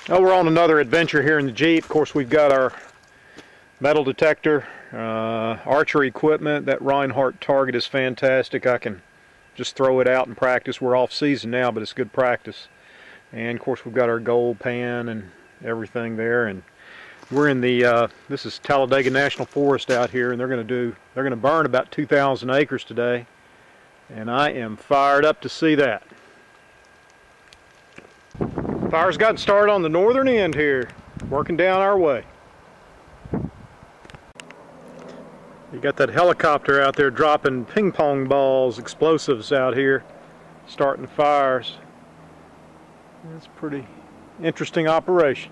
Well, we're on another adventure here in the Jeep. Of course, we've got our metal detector, archery equipment. That Reinhardt target is fantastic. I can just throw it out and practice. We're off season now, but it's good practice. And of course, we've got our gold pan and everything there. And we're in the this is Talladega National Forest out here, and they're going to burn about 2,000 acres today. And I am fired up to see that. Fire's gotten started on the northern end here, working down our way. You got that helicopter out there dropping ping pong balls, explosives out here, starting fires. It's a pretty interesting operation.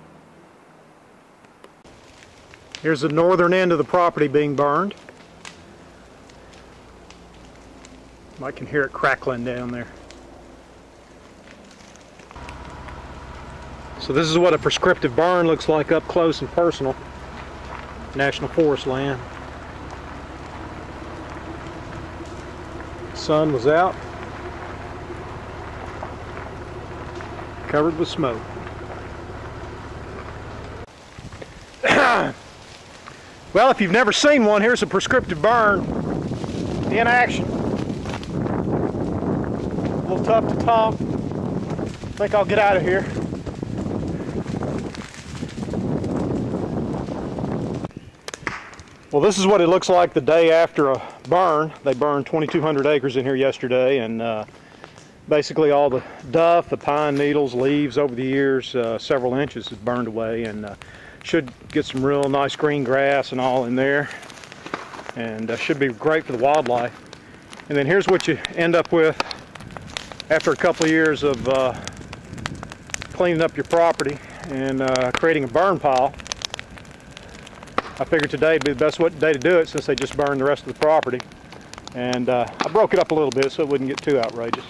Here's the northern end of the property being burned. I can hear it crackling down there. So this is what a prescriptive burn looks like up close and personal. National Forest land. Sun was out, covered with smoke. Well, if you've never seen one, here's a prescriptive burn in action. A little tough to talk. I think I'll get out of here. Well, this is what it looks like the day after a burn. They burned 2,200 acres in here yesterday, and basically all the duff, the pine needles, leaves over the years, several inches has burned away, and should get some real nice green grass and all in there, and should be great for the wildlife. And then here's what you end up with after a couple of years of cleaning up your property and creating a burn pile. I figured today would be the best day to do it since they just burned the rest of the property. And I broke it up a little bit so it wouldn't get too outrageous.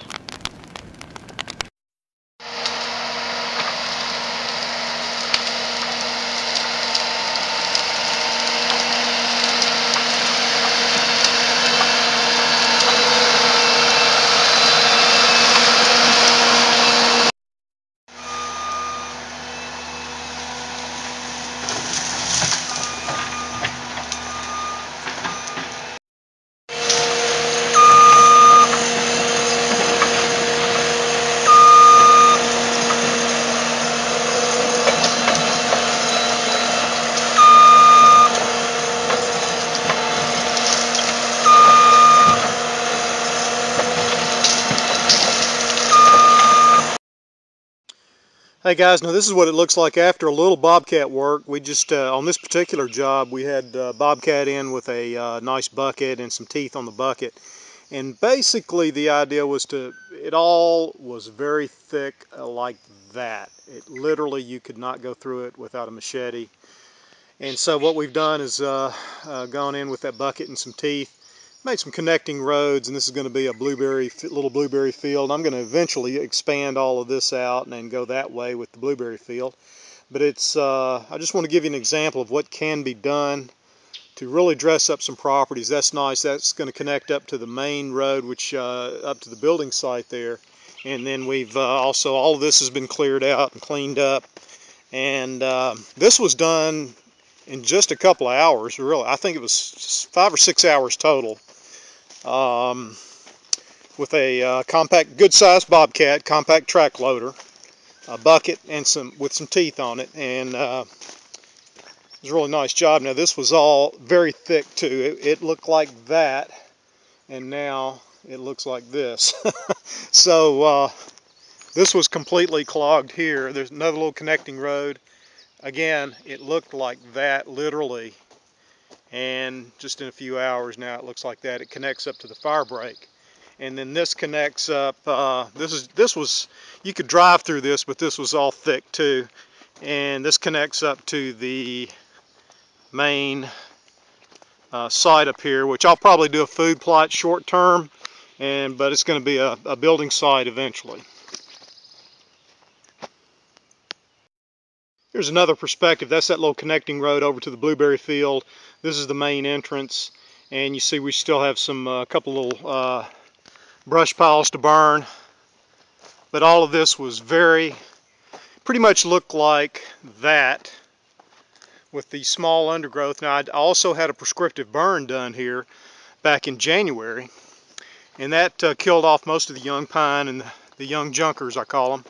Hey guys, now this is what it looks like after a little bobcat work. We just, on this particular job, we had bobcat in with a nice bucket and some teeth on the bucket. And basically the idea was it all was very thick like that. It literally, you could not go through it without a machete. And so what we've done is gone in with that bucket and some teeth, made some connecting roads, and this is going to be a little blueberry field. I'm going to eventually expand all of this out and then go that way with the blueberry field. But it's I just want to give you an example of what can be done to really dress up some properties. That's nice. That's going to connect up to the main road, which up to the building site there. And then we've also, all of this has been cleared out and cleaned up. And this was done in just a couple of hours, really. I think it was 5 or 6 hours total. With a compact, good-sized bobcat, compact track loader, a bucket, and with some teeth on it, and it was a really nice job. Now this was all very thick too. It looked like that, and now it looks like this. So this was completely clogged here. There's another little connecting road. Again, it looked like that literally. And just in a few hours now it looks like that. It connects up to the fire break, and then this connects up. This was you could drive through this, but this was all thick too, and this connects up to the main site up here, which I'll probably do a food plot short term, but it's going to be a building site eventually. Here's another perspective. That's that little connecting road over to the blueberry field. This is the main entrance, and you see we still have some couple little brush piles to burn. But all of this was very pretty much look like that with the small undergrowth. Now, I also had a prescriptive burn done here back in January, and that killed off most of the young pine and the young junkers, I call them.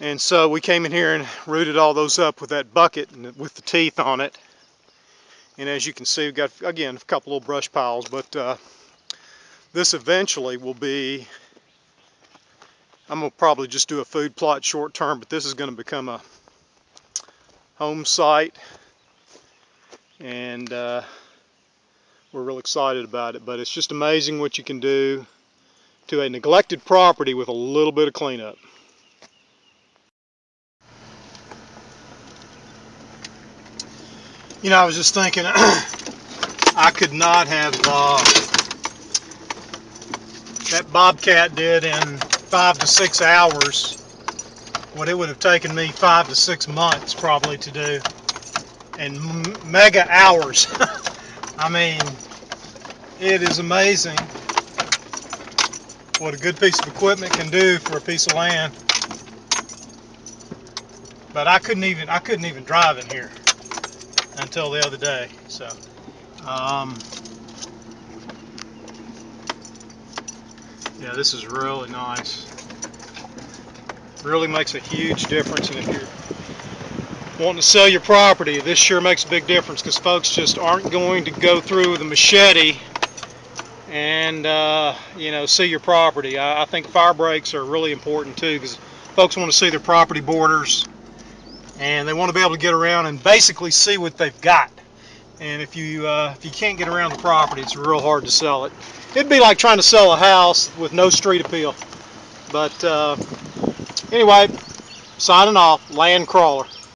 And so we came in here and rooted all those up with that bucket and with the teeth on it. And as you can see, we've got, again, a couple little brush piles, but this eventually will be, I'm going to probably just do a food plot short term, but this is going to become a home site, and we're real excited about it. But it's just amazing what you can do to a neglected property with a little bit of cleanup. You know, I was just thinking, I could not have, that bobcat did in 5 to 6 hours what it would have taken me 5 to 6 months probably to do, and mega hours. I mean, it is amazing what a good piece of equipment can do for a piece of land. But I couldn't even drive in here until the other day. So yeah, this is really nice. Really makes a huge difference. And if you're wanting to sell your property, this sure makes a big difference, because folks just aren't going to go through with a machete and you know, see your property. I think fire breaks are really important too, because folks want to see their property borders, and they want to be able to get around and basically see what they've got. And if you can't get around the property, it's real hard to sell it. It'd be like trying to sell a house with no street appeal. But anyway, signing off, LANDCRAWLER.